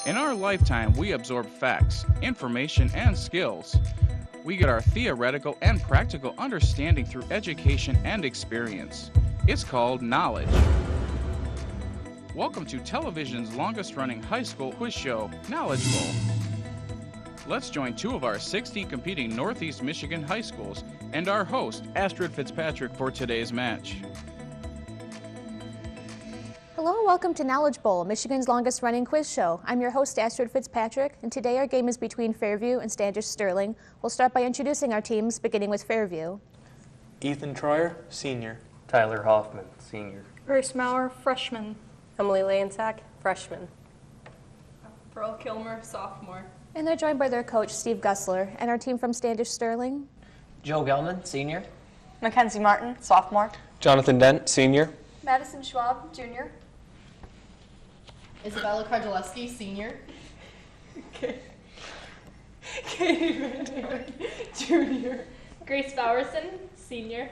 In our lifetime, we absorb facts, information, and skills. We get our theoretical and practical understanding through education and experience. It's called knowledge. Welcome to television's longest-running high school quiz show, Knowledge Bowl. Let's join two of our 16 competing Northeast Michigan high schools and our host, Astrid Fitzpatrick, for today's match. Hello, welcome to Knowledge Bowl, Michigan's longest-running quiz show. I'm your host, Astrid Fitzpatrick, and today our game is between Fairview and Standish Sterling. We'll start by introducing our teams, beginning with Fairview. Ethan Troyer, senior. Tyler Hoffman, senior. Grace Maurer, freshman. Emily Lansack, freshman. Pearl Kilmer, sophomore. And they're joined by their coach, Steve Gussler, and our team from Standish Sterling. Joe Gelman, senior. Mackenzie Martin, sophomore. Jonathan Dent, senior. Madison Schwab, junior. Isabella Kardulewski, senior. Katie Van Dam, junior. Grace Bowerson, senior.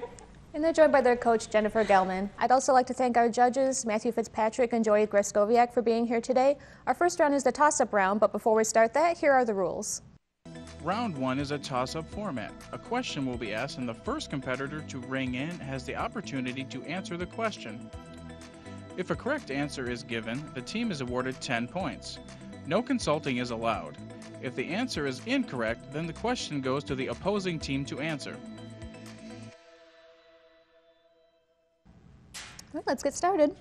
And they're joined by their coach, Jennifer Gelman. I'd also like to thank our judges, Matthew Fitzpatrick and Joey Greskoviak, for being here today. Our first round is the toss-up round, but before we start that, here are the rules. Round 1 is a toss-up format. A question will be asked, and the first competitor to ring in has the opportunity to answer the question. If a correct answer is given, the team is awarded 10 points. No consulting is allowed. If the answer is incorrect, then the question goes to the opposing team to answer. All right, let's get started.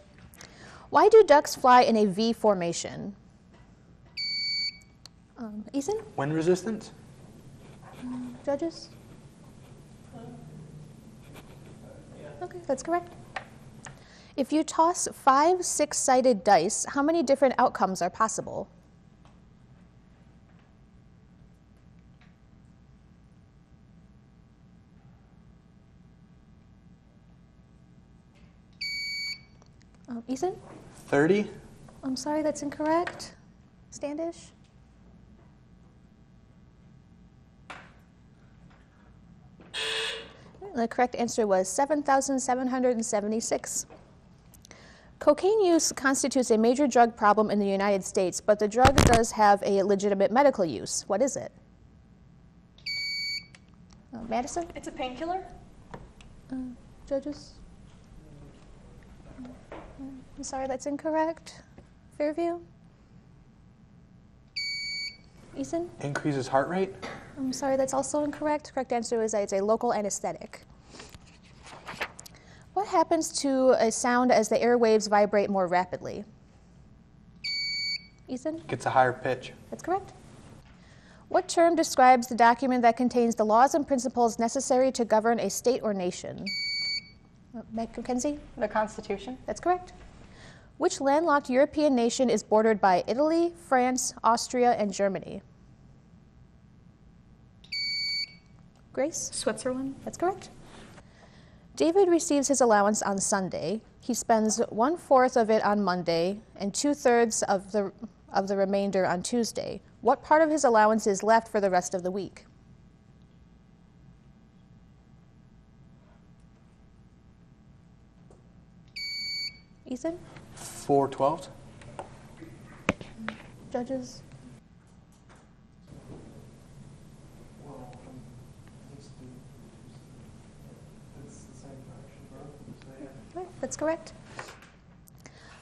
Why do ducks fly in a V formation? Ethan? Wind resistance. Judges? Okay, that's correct. If you toss 5 six-sided dice, how many different outcomes are possible? Ethan? 30. I'm sorry, that's incorrect. Standish? The correct answer was 7,776. Cocaine use constitutes a major drug problem in the United States, but the drug does have a legitimate medical use. What is it? Madison? It's a painkiller. Judges? I'm sorry, that's incorrect. Fairview? Ethan? Increases heart rate. I'm sorry, that's also incorrect. Correct answer is that it's a local anesthetic. What happens to a sound as the airwaves vibrate more rapidly? Ethan? Gets a higher pitch. That's correct. What term describes the document that contains the laws and principles necessary to govern a state or nation? Mackenzie? The Constitution. That's correct. Which landlocked European nation is bordered by Italy, France, Austria, and Germany? Grace? Switzerland. That's correct. David receives his allowance on Sunday. He spends 1/4 of it on Monday and 2/3 of the remainder on Tuesday. What part of his allowance is left for the rest of the week? Ethan? 4/12. Judges? That's correct.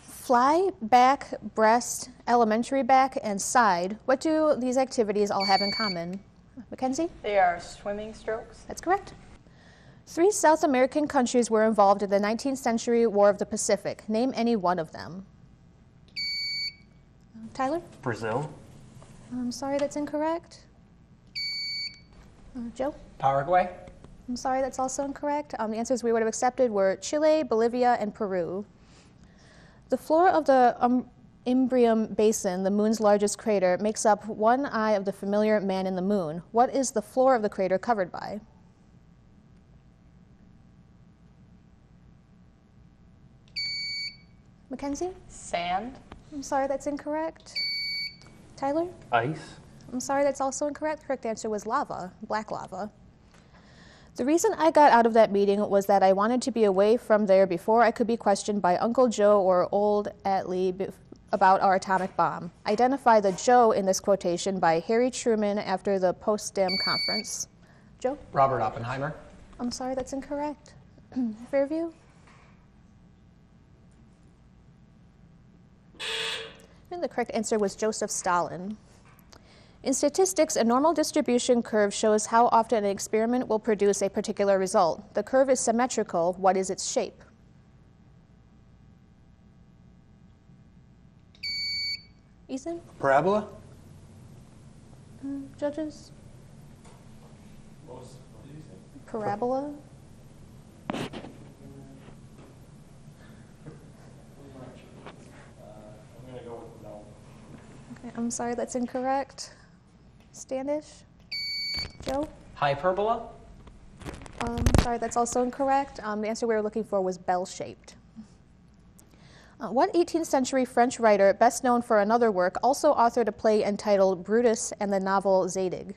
Fly, back, breast, elementary back, and side. What do these activities all have in common? Mackenzie? They are swimming strokes. That's correct. 3 South American countries were involved in the 19th century War of the Pacific. Name any one of them. Tyler? Brazil. I'm sorry, that's incorrect. Joe? Paraguay. I'm sorry, that's also incorrect. The answers we would have accepted were Chile, Bolivia, and Peru. The floor of the Imbrium Basin, the moon's largest crater, makes up one eye of the familiar Man in the Moon. What is the floor of the crater covered by? Mackenzie? Sand. I'm sorry, that's incorrect. Tyler? Ice. I'm sorry, that's also incorrect. Correct answer was lava, black lava. The reason I got out of that meeting was that I wanted to be away from there before I could be questioned by Uncle Joe or Old Atlee about our atomic bomb. Identify the Joe in this quotation by Harry Truman after the Potsdam Conference. Joe? Robert Oppenheimer. I'm sorry, that's incorrect. Fairview? And the correct answer was Joseph Stalin. In statistics, a normal distribution curve shows how often an experiment will produce a particular result. The curve is symmetrical. What is its shape? Ethan? Parabola? Judges? Parabola? Okay, I'm sorry, that's incorrect. Standish? Joe? Hyperbola. Sorry, that's also incorrect. The answer we were looking for was bell-shaped. What 18th century French writer, best known for another work, also authored a play entitled Brutus and the novel Zadig?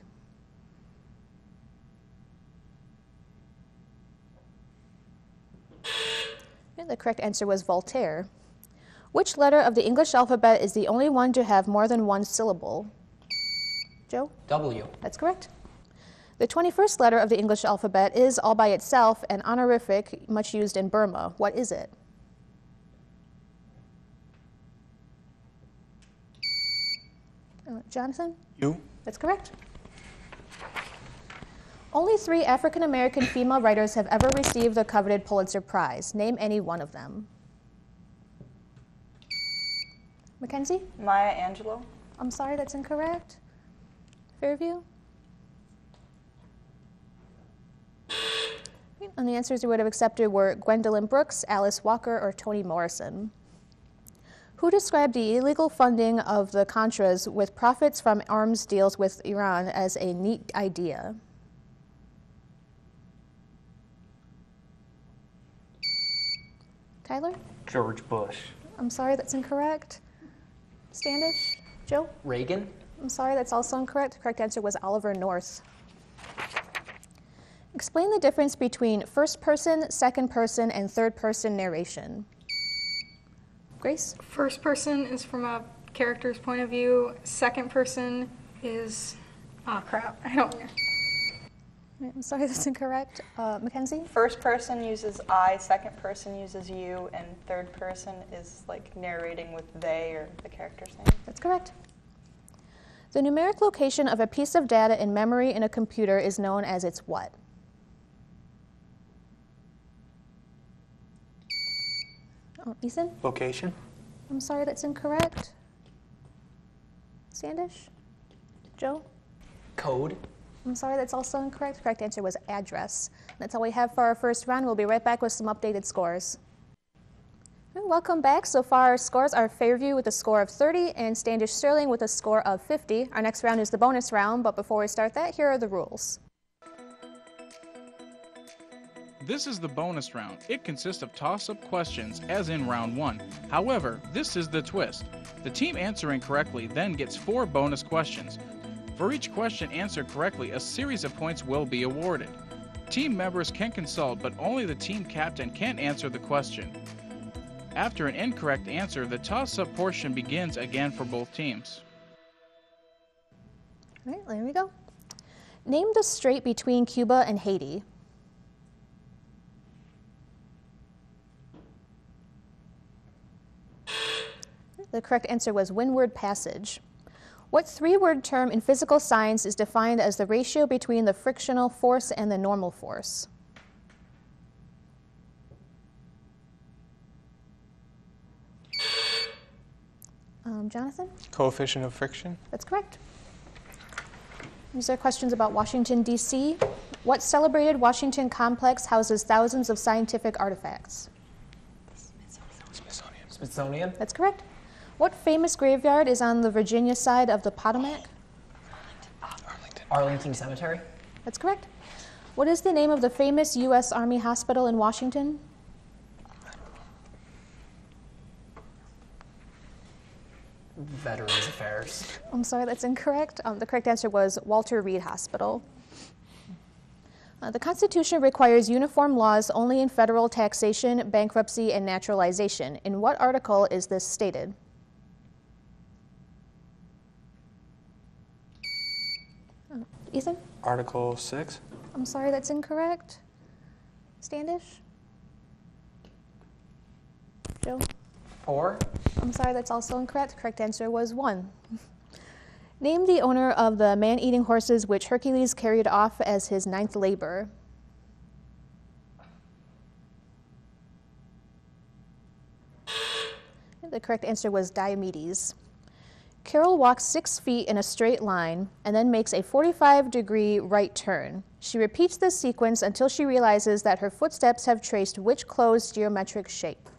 And the correct answer was Voltaire. Which letter of the English alphabet is the only one to have more than one syllable? Joe? W. That's correct. The 21st letter of the English alphabet is, all by itself, an honorific much used in Burma. What is it? Jonathan? U. That's correct. Only 3 African American female writers have ever received the coveted Pulitzer Prize. Name any one of them. Mackenzie? Maya Angelou. I'm sorry, that's incorrect. Fairview? And the answers you would have accepted were Gwendolyn Brooks, Alice Walker, or Toni Morrison. Who described the illegal funding of the Contras with profits from arms deals with Iran as a neat idea? Tyler? George Bush. I'm sorry, that's incorrect. Standish? Joe? Reagan. I'm sorry, that's also incorrect. The correct answer was Oliver North. Explain the difference between first person, second person, and third person narration. Grace? First person is from a character's point of view. Second person is, oh crap, I don't know. I'm sorry, that's incorrect. Mackenzie? First person uses I, second person uses you, and third person is like narrating with they or the character's name. That's correct. The numeric location of a piece of data in memory in a computer is known as its what? Oh, Ethan? Location? I'm sorry, that's incorrect. Standish? Joe? Code. I'm sorry, that's also incorrect. The correct answer was address. That's all we have for our first round. We'll be right back with some updated scores. Welcome back. So far, our scores are Fairview with a score of 30 and Standish Sterling with a score of 50. Our next round is the bonus round, but before we start that, here are the rules. This is the bonus round. It consists of toss-up questions, as in round 1. However, this is the twist. The team answering correctly then gets 4 bonus questions. For each question answered correctly, a series of points will be awarded. Team members can consult, but only the team captain can answer the question. After an incorrect answer, the toss-up portion begins again for both teams. All right, there we go. Name the strait between Cuba and Haiti. The correct answer was Windward Passage. What 3-word term in physical science is defined as the ratio between the frictional force and the normal force? Jonathan? Coefficient of friction? That's correct. These are questions about Washington, D.C. What celebrated Washington complex houses thousands of scientific artifacts? Smithsonian. That's correct. What famous graveyard is on the Virginia side of the Potomac? Arlington Cemetery. That's correct. What is the name of the famous U.S. Army hospital in Washington? Veterans Affairs. I'm sorry, that's incorrect. The correct answer was Walter Reed Hospital. The Constitution requires uniform laws only in federal taxation, bankruptcy, and naturalization. In what article is this stated? Ethan? Article 6. I'm sorry, that's incorrect. Standish? Joe? 4. I'm sorry, that's also incorrect. Correct answer was 1. Name the owner of the man-eating horses which Hercules carried off as his 9th labor. The correct answer was Diomedes. Carol walks 6 feet in a straight line and then makes a 45-degree right turn. She repeats this sequence until she realizes that her footsteps have traced which closed geometric shape.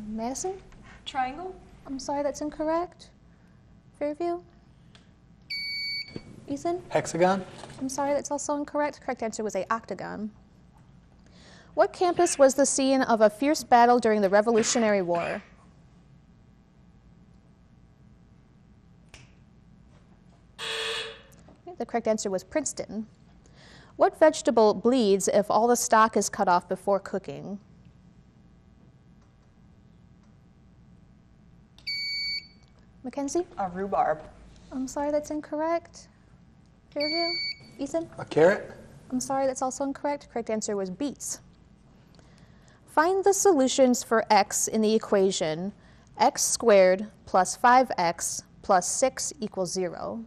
Madison? Triangle? I'm sorry, that's incorrect. Fairview? Ethan? Hexagon. I'm sorry, that's also incorrect. Correct answer was a octagon. What campus was the scene of a fierce battle during the Revolutionary War? The correct answer was Princeton. What vegetable bleeds if all the stalk is cut off before cooking? Mackenzie? A rhubarb. I'm sorry, that's incorrect. Fairview? Ethan? A carrot. I'm sorry, that's also incorrect. Correct answer was beets. Find the solutions for x in the equation x squared plus 5x plus 6 equals 0.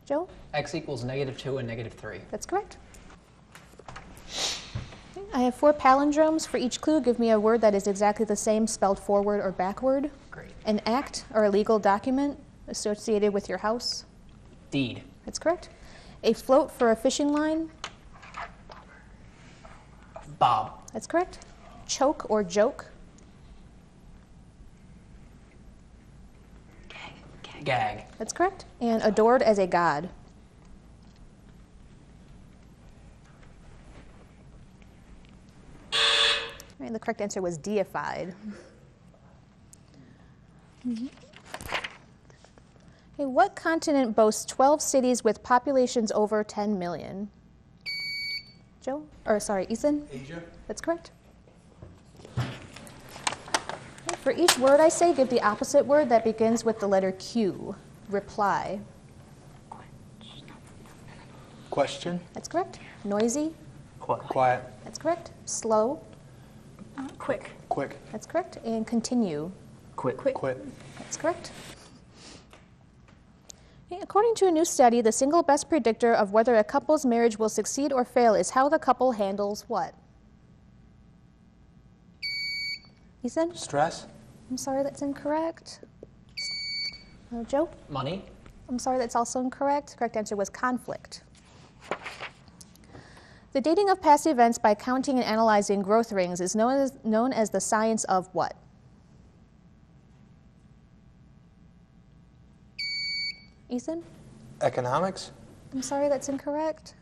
Joe? X equals -2 and -3. That's correct. I have 4 palindromes. For each clue, give me a word that is exactly the same spelled forward or backward. Great. An act or a legal document associated with your house. Deed. That's correct. A float for a fishing line. Bob. That's correct. Choke or joke. Gag. That's correct. And adored as a god. Right, the correct answer was deified. Okay, what continent boasts 12 cities with populations over 10 million? Joe? Or sorry, Ethan? Asia. That's correct. Okay, for each word I say, give the opposite word that begins with the letter Q. Reply. Question. That's correct. Noisy. Quiet. That's correct. Slow. Quick. Quick. That's correct. And continue. Quit. Quit. That's correct. Okay, according to a new study, the single best predictor of whether a couple's marriage will succeed or fail is how the couple handles what? Ethan? Stress. I'm sorry, that's incorrect. Joe? Money. I'm sorry, that's also incorrect. Correct answer was conflict. The dating of past events by counting and analyzing growth rings is known as the science of what? Ethan? Economics. I'm sorry, that's incorrect.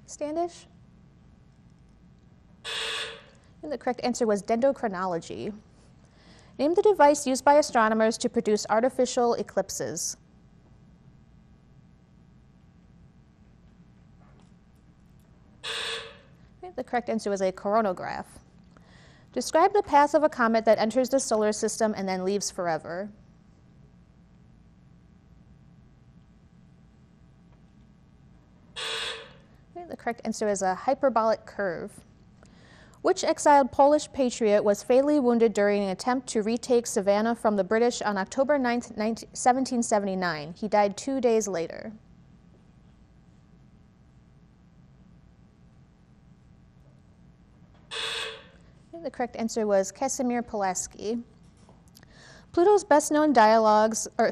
Standish? And the correct answer was dendrochronology. Name the device used by astronomers to produce artificial eclipses. The correct answer was a coronagraph. Describe the path of a comet that enters the solar system and then leaves forever. The correct answer is a hyperbolic curve. Which exiled Polish patriot was fatally wounded during an attempt to retake Savannah from the British on October 9, 1779? He died 2 days later. The correct answer was Casimir Pulaski. Plato's best-known dialogues are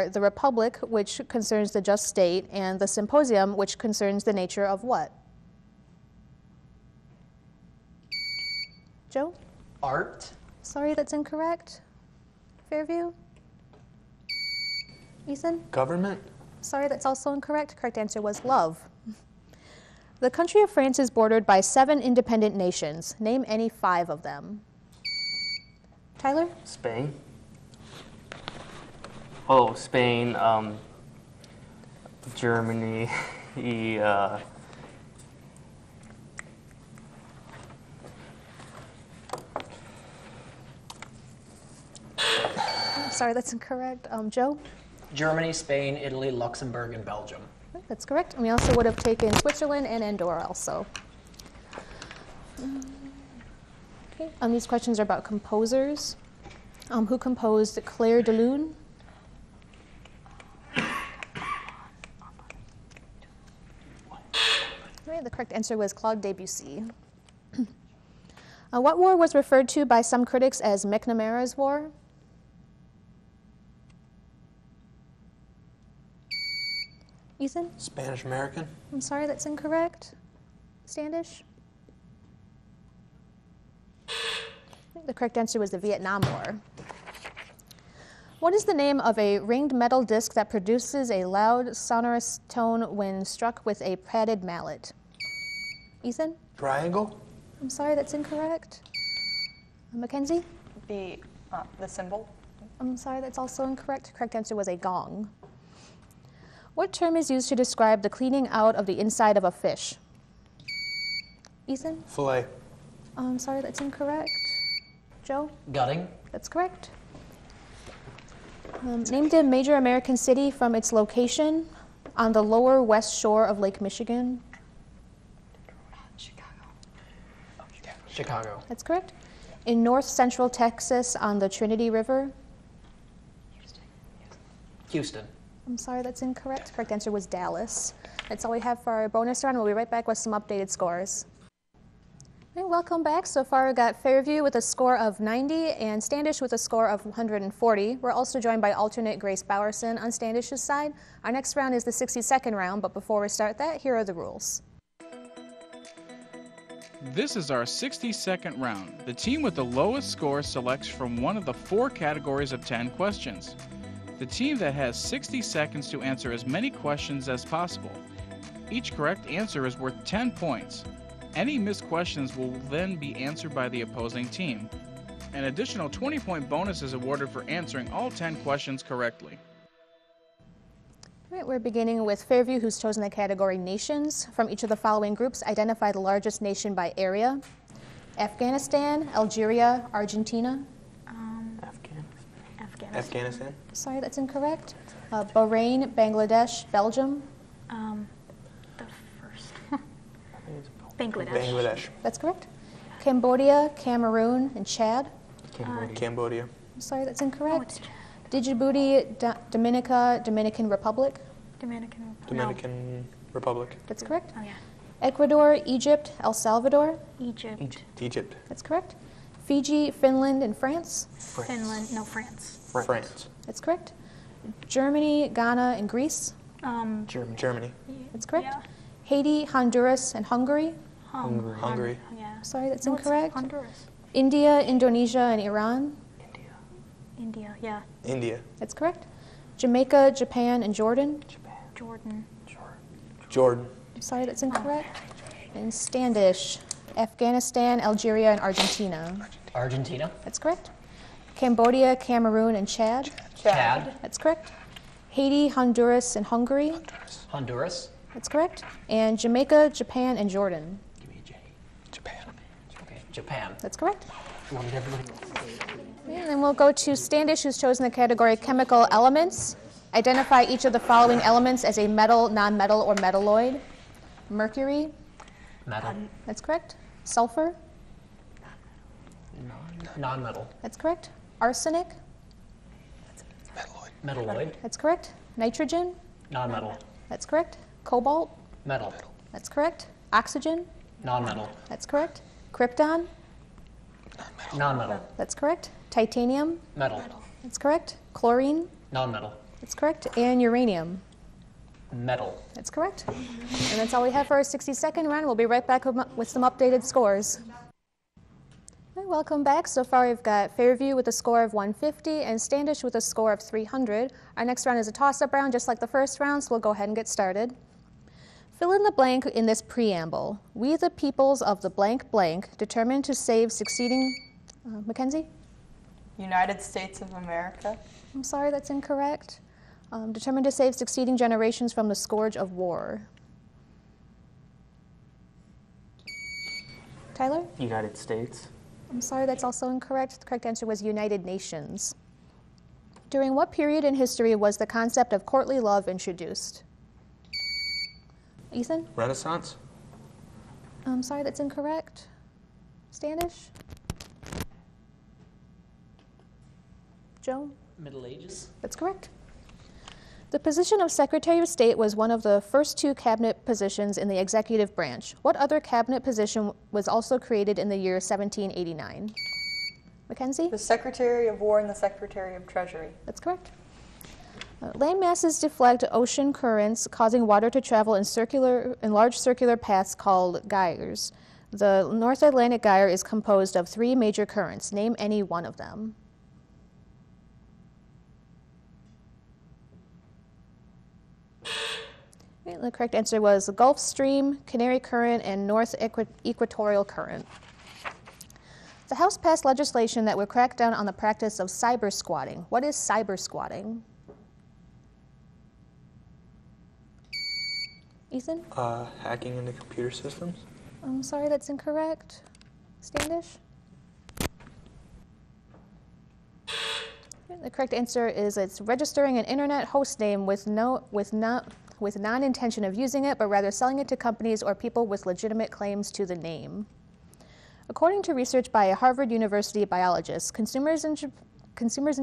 The Republic, which concerns the just state, and the Symposium, which concerns the nature of what? Joe? Art. Sorry, that's incorrect. Fairview? Ethan? Government. Sorry, that's also incorrect. Correct answer was love. The country of France is bordered by 7 independent nations. Name any 5 of them. Tyler? Spain. Oh, Spain, Germany, Sorry, that's incorrect. Joe? Germany, Spain, Italy, Luxembourg, and Belgium. That's correct. And we also would have taken Switzerland and Andorra also. Okay. These questions are about composers. Who composed Clair de Lune? Right, the correct answer was Claude Debussy. What war was referred to by some critics as McNamara's War? Ethan? Spanish-American? I'm sorry, that's incorrect. Standish? The correct answer was the Vietnam War. What is the name of a ringed metal disc that produces a loud, sonorous tone when struck with a padded mallet? Ethan? Triangle? I'm sorry, that's incorrect. Mackenzie? The symbol. I'm sorry, that's also incorrect. Correct answer was a gong. What term is used to describe the cleaning out of the inside of a fish? Ethan? Fillet. I'm sorry, that's incorrect. Joe? Gutting. That's correct. Named a major American city from its location on the lower west shore of Lake Michigan. Chicago. That's correct. In north central Texas on the Trinity River. Houston. I'm sorry, that's incorrect. Correct answer was Dallas. That's all we have for our bonus round. We'll be right back with some updated scores. Hey, welcome back. So far, we got Fairview with a score of 90 and Standish with a score of 140. We're also joined by alternate Grace Bowerson on Standish's side. Our next round is the 60-second round, but before we start that, here are the rules. This is our 60-second round. The team with the lowest score selects from one of the 4 categories of 10 questions. The team that has 60 seconds to answer as many questions as possible. Each correct answer is worth 10 points. Any missed questions will then be answered by the opposing team. An additional 20-point bonus is awarded for answering all 10 questions correctly. All right, we're beginning with Fairview, who's chosen the category Nations. From each of the following groups, identify the largest nation by area. Afghanistan, Algeria, Argentina. Afghanistan? Sorry, that's incorrect. Bahrain, Bangladesh, Belgium. The first. Bangladesh. Bangladesh. That's correct. Cambodia, Cameroon, and Chad. Cambodia. Sorry, that's Oh, incorrect. it's Djibouti, Dominica, Dominican Republic. Dominican Republic. That's correct. Oh, yeah. Ecuador, Egypt, El Salvador. Egypt. Egypt. That's correct. Fiji, Finland, and France. Finland. No, France. France. That's correct. Germany, Ghana, and Greece. Germany. That's correct. Yeah. Haiti, Honduras, and Hungary. Hungary. Yeah. Sorry, that's No, it's incorrect. Honduras. India, Indonesia, and Iran. India. Yeah. India. That's correct. Jamaica, Japan, and Jordan. Jordan. Jordan. Sorry, that's incorrect. And Standish, Afghanistan, Algeria, and Argentina. Argentina. That's correct. Cambodia, Cameroon, and Chad. Chad. That's correct. Haiti, Honduras, and Hungary. Honduras. That's correct. And Jamaica, Japan, and Jordan. Japan. Okay. Japan. That's correct. Wanted everybody. And then we'll go to Standish, who's chosen the category chemical elements. Identify each of the following elements as a metal, non-metal, or metalloid. Mercury. Metal. That's correct. Sulfur. Non-metal. That's correct. Arsenic. Metalloid. That's correct. Nitrogen. Non-metal. That's correct. Cobalt. Metal. That's correct. Oxygen. Non-metal. That's correct. Krypton. Non-metal. That's correct. Titanium. Metal. That's correct. Chlorine. Non-metal. That's correct. And uranium. Metal. That's correct. And that's all we have for our 60-second round. We'll be right back with some updated scores. Hi, welcome back. So far we've got Fairview with a score of 150 and Standish with a score of 300. Our next round is a toss-up round, just like the first round, so we'll go ahead and get started. Fill in the blank in this preamble. We, the peoples of the blank blank, determined to save succeeding... Mackenzie? United States of America. I'm sorry, that's incorrect. Determined to save succeeding generations from the scourge of war. Tyler? United States. I'm sorry, that's also incorrect. The correct answer was United Nations. During what period in history was the concept of courtly love introduced? Ethan? Renaissance? I'm sorry, that's incorrect. Standish? Joe? Middle Ages. That's correct. The position of Secretary of State was one of the first two cabinet positions in the executive branch. What other cabinet position was also created in the year 1789? Mackenzie? The Secretary of War and the Secretary of Treasury. That's correct. Land masses deflect ocean currents, causing water to travel in large circular paths called gyres. The North Atlantic gyre is composed of three major currents. Name any one of them. Okay, the correct answer was the Gulf Stream, Canary Current, and North Equatorial Current. The House passed legislation that would crack down on the practice of cyber squatting. What is cyber squatting? Ethan? Hacking into computer systems? I'm sorry, that's incorrect. Standish? The correct answer is it's registering an internet host name with non-intention of using it, but rather selling it to companies or people with legitimate claims to the name. According to research by a Harvard University biologist, consumers in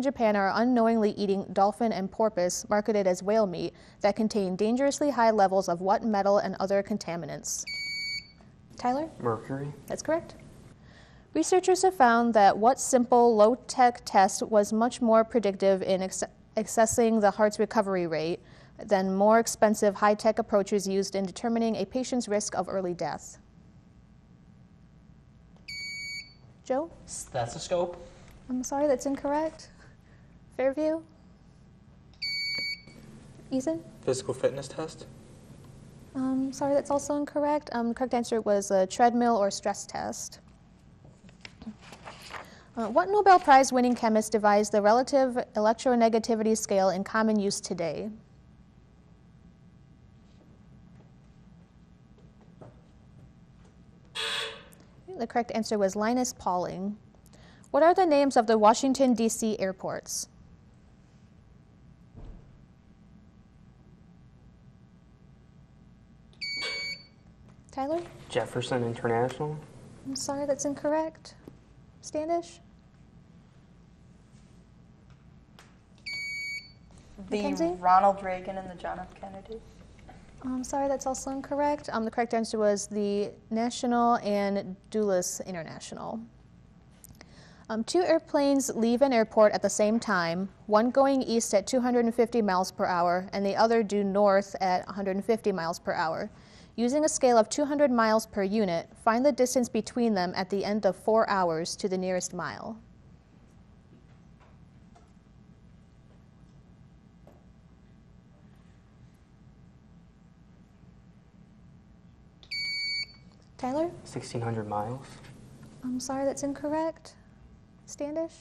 Japan are unknowingly eating dolphin and porpoise, marketed as whale meat, that contain dangerously high levels of what metal and other contaminants? Tyler? Mercury. That's correct. Researchers have found that what simple, low-tech test was much more predictive in assessing the heart's recovery rate than more expensive, high-tech approaches used in determining a patient's risk of early death. Joe? Stethoscope. I'm sorry, that's incorrect. Fairview? Ethan? Physical fitness test? Sorry, that's also incorrect. The correct answer was a treadmill or stress test. What Nobel Prize winning chemist devised the relative electronegativity scale in common use today? The correct answer was Linus Pauling. What are the names of the Washington, D.C. airports? Tyler? Jefferson International. I'm sorry, that's incorrect. Standish? The Mackenzie? Ronald Reagan and the John F. Kennedy. I'm sorry, that's also incorrect. The correct answer was the National and Dulles International. Two airplanes leave an airport at the same time, one going east at 250 miles per hour and the other due north at 150 miles per hour. Using a scale of 200 miles per unit, find the distance between them at the end of 4 hours to the nearest mile. Tyler? 1,600 miles. I'm sorry, that's incorrect. Standish?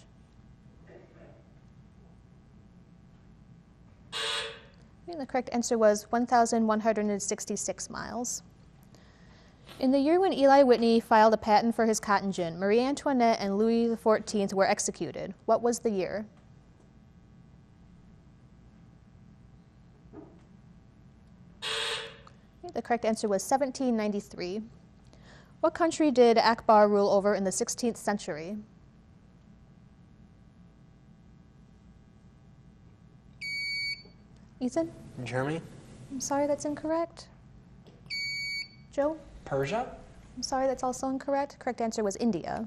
The correct answer was 1,166 miles. In the year when Eli Whitney filed a patent for his cotton gin, Marie Antoinette and Louis XIV were executed. What was the year? The correct answer was 1793. What country did Akbar rule over in the 16th century? Ethan? Germany? I'm sorry, that's incorrect. Joe? Persia. I'm sorry, that's also incorrect. Correct answer was India.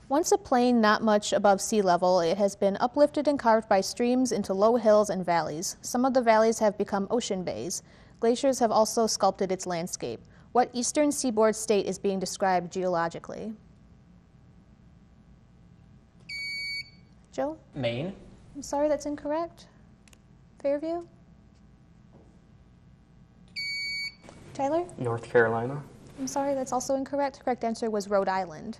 Once a plain not much above sea level, it has been uplifted and carved by streams into low hills and valleys. Some of the valleys have become ocean bays. Glaciers have also sculpted its landscape. What eastern seaboard state is being described geologically? Joe? Maine. I'm sorry, that's incorrect. Fairview? Tyler? North Carolina. I'm sorry, that's also incorrect. Correct answer was Rhode Island.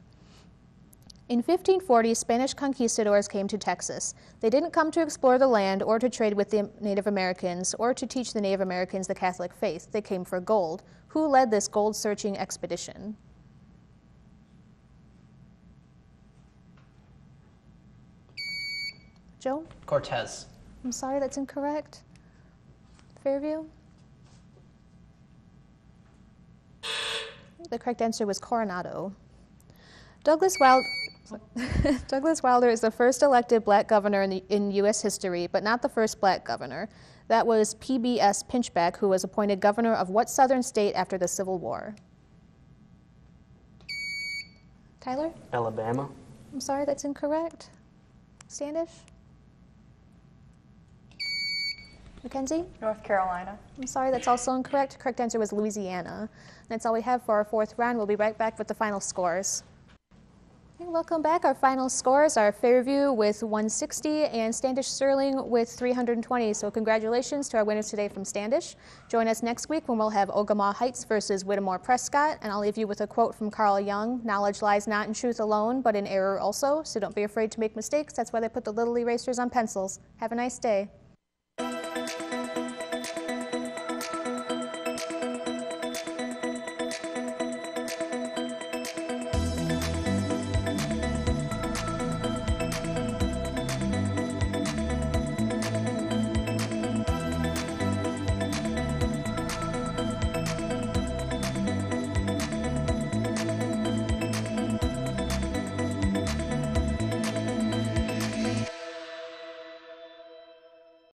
In 1540, Spanish conquistadors came to Texas. They didn't come to explore the land or to trade with the Native Americans or to teach the Native Americans the Catholic faith. They came for gold. Who led this gold-searching expedition? Joe? Cortez. I'm sorry, that's incorrect. Fairview? The correct answer was Coronado. Douglas Wilder is the first elected black governor in U.S. history, but not the first black governor. That was P.B.S. Pinchback, who was appointed governor of what southern state after the Civil War? Tyler? Alabama. I'm sorry, that's incorrect. Standish? Mackenzie? North Carolina. I'm sorry, that's also incorrect. Correct answer was Louisiana. That's all we have for our fourth round. We'll be right back with the final scores. Okay, welcome back. Our final scores are Fairview with 160 and Standish Sterling with 320. So congratulations to our winners today from Standish. Join us next week when we'll have Ogama Heights versus Whittemore Prescott. And I'll leave you with a quote from Carl Jung: "Knowledge lies not in truth alone, but in error also. So don't be afraid to make mistakes. That's why they put the little erasers on pencils." Have a nice day.